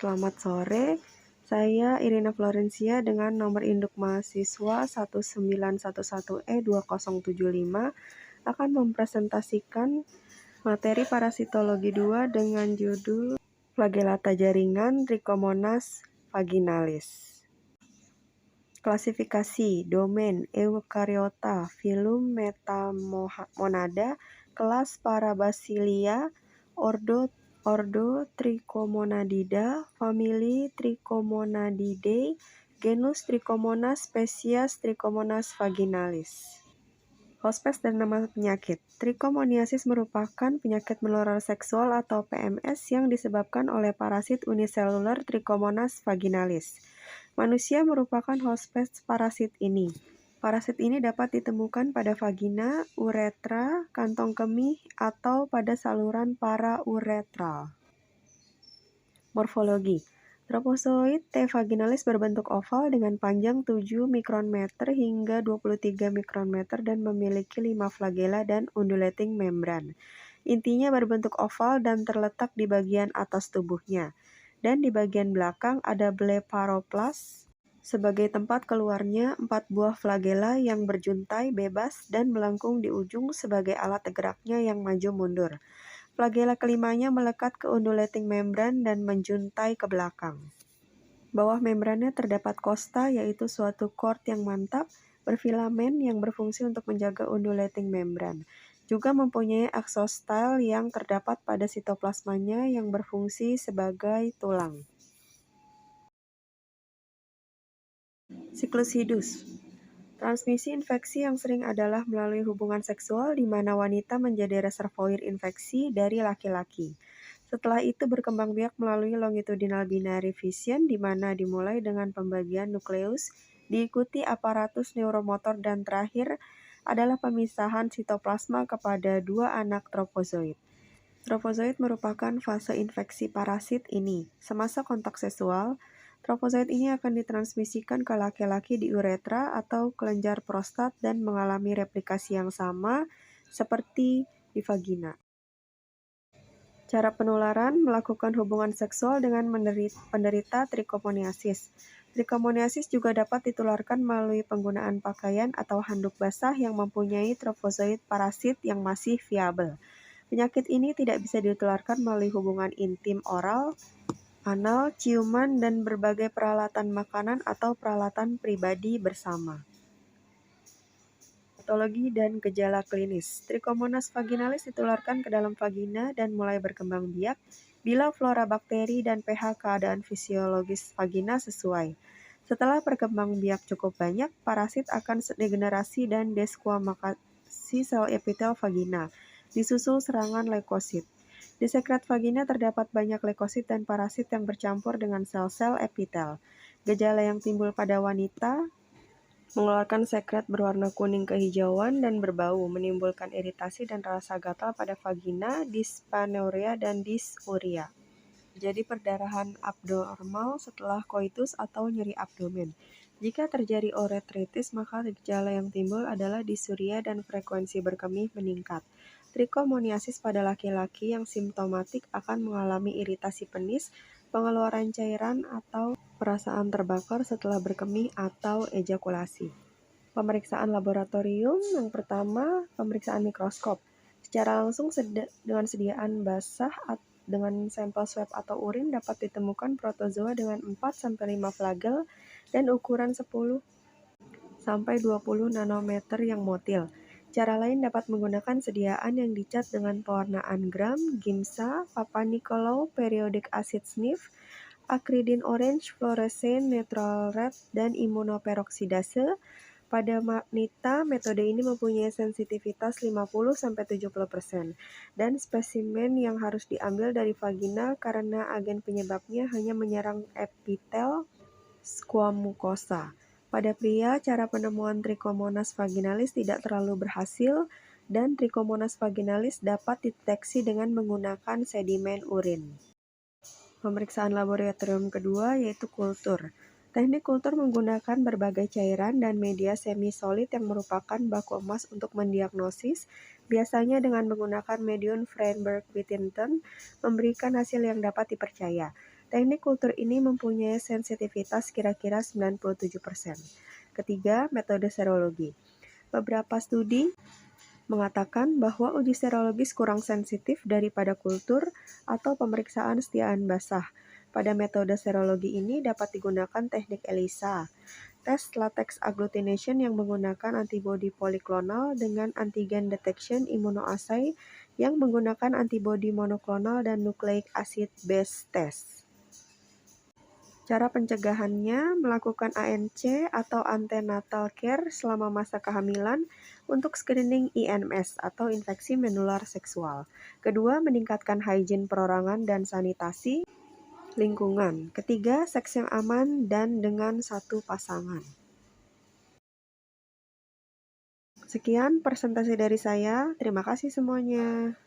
Selamat sore, saya Irina Florencia dengan nomor induk mahasiswa 1911E2075 akan mempresentasikan materi parasitologi 2 dengan judul Flagellata jaringan Trichomonas vaginalis. Klasifikasi, domain, Eukaryota, filum Metamonada, kelas Parabasilia, ordo Trichomonadida, famili Trichomonadidae, genus Trichomonas, spesies Trichomonas vaginalis. Hospes dan nama penyakit. Trichomoniasis merupakan penyakit menular seksual atau PMS yang disebabkan oleh parasit uniseluler Trichomonas vaginalis. Manusia merupakan hospes parasit ini. Parasit ini dapat ditemukan pada vagina, uretra, kantong kemih, atau pada saluran parauretral. Morfologi. Tropozoid T. vaginalis berbentuk oval dengan panjang 7 mikrometer hingga 23 mikrometer dan memiliki 5 flagella dan undulating membran. Intinya berbentuk oval dan terletak di bagian atas tubuhnya. Dan di bagian belakang ada blepharioplas sebagai tempat keluarnya 4 buah flagella yang berjuntai bebas dan melengkung di ujung sebagai alat geraknya yang maju mundur. Flagella kelimanya melekat ke undulating membran dan menjuntai ke belakang. Bawah membrannya terdapat costa, yaitu suatu cord yang mantap, berfilamen yang berfungsi untuk menjaga undulating membran. Juga mempunyai axostyle yang terdapat pada sitoplasmanya yang berfungsi sebagai tulang. Siklus hidup. Transmisi infeksi yang sering adalah melalui hubungan seksual di mana wanita menjadi reservoir infeksi dari laki-laki. Setelah itu berkembang biak melalui longitudinal binary fission di mana dimulai dengan pembagian nukleus, diikuti aparatus neuromotor dan terakhir adalah pemisahan sitoplasma kepada 2 anak trofozoid. Trofozoid merupakan fase infeksi parasit ini. Semasa kontak seksual, trofozoid ini akan ditransmisikan ke laki-laki di uretra atau kelenjar prostat dan mengalami replikasi yang sama seperti di vagina. Cara penularan, melakukan hubungan seksual dengan penderita trichomoniasis. Trichomoniasis juga dapat ditularkan melalui penggunaan pakaian atau handuk basah yang mempunyai trofozoid parasit yang masih viabel. Penyakit ini tidak bisa ditularkan melalui hubungan intim oral, anal, ciuman, dan berbagai peralatan makanan atau peralatan pribadi bersama. Patologi dan gejala klinis. Trichomonas vaginalis ditularkan ke dalam vagina dan mulai berkembang biak bila flora bakteri dan pH keadaan fisiologis vagina sesuai. Setelah berkembang biak cukup banyak, parasit akan degenerasi dan desquamasi sel epitel vagina, disusul serangan leukosit. Di sekret vagina terdapat banyak leukosit dan parasit yang bercampur dengan sel-sel epitel. Gejala yang timbul pada wanita mengeluarkan sekret berwarna kuning kehijauan dan berbau, menimbulkan iritasi dan rasa gatal pada vagina, dyspareunia dan dysuria. Jadi perdarahan abnormal setelah koitus atau nyeri abdomen. Jika terjadi uretritis, maka gejala yang timbul adalah dysuria dan frekuensi berkemih meningkat. Trichomoniasis pada laki-laki yang simptomatik akan mengalami iritasi penis, pengeluaran cairan atau perasaan terbakar setelah berkemih atau ejakulasi. Pemeriksaan laboratorium yang pertama, pemeriksaan mikroskop. Secara langsung dengan sediaan basah dengan sampel swab atau urin dapat ditemukan protozoa dengan 4-5 flagel dan ukuran 10-20 nanometer yang motil. Cara lain dapat menggunakan sediaan yang dicat dengan pewarnaan gram, Giemsa, Papa Nicolau, periodic acid sniff, acridine orange, fluorescent, neutral red, dan imunoperoksidase. Pada wanita, metode ini mempunyai sensitivitas 50-70%, dan spesimen yang harus diambil dari vagina karena agen penyebabnya hanya menyerang epitel squamucosa. Pada pria, cara penemuan Trichomonas vaginalis tidak terlalu berhasil, dan Trichomonas vaginalis dapat dideteksi dengan menggunakan sedimen urin. Pemeriksaan laboratorium kedua yaitu kultur. Teknik kultur menggunakan berbagai cairan dan media semi-solid yang merupakan baku emas untuk mendiagnosis, biasanya dengan menggunakan medium Feinberg-Whittington, memberikan hasil yang dapat dipercaya. Teknik kultur ini mempunyai sensitivitas kira-kira 97%. Ketiga, metode serologi. Beberapa studi mengatakan bahwa uji serologis kurang sensitif daripada kultur atau pemeriksaan setiaan basah. Pada metode serologi ini dapat digunakan teknik ELISA, tes latex agglutination yang menggunakan antibodi poliklonal dengan antigen detection immunoassay yang menggunakan antibodi monoklonal dan nucleic acid base test. Cara pencegahannya melakukan ANC atau antenatal care selama masa kehamilan untuk screening IMS atau infeksi menular seksual. Kedua, meningkatkan hygiene perorangan dan sanitasi lingkungan. Ketiga, seks yang aman dan dengan satu pasangan. Sekian presentasi dari saya. Terima kasih semuanya.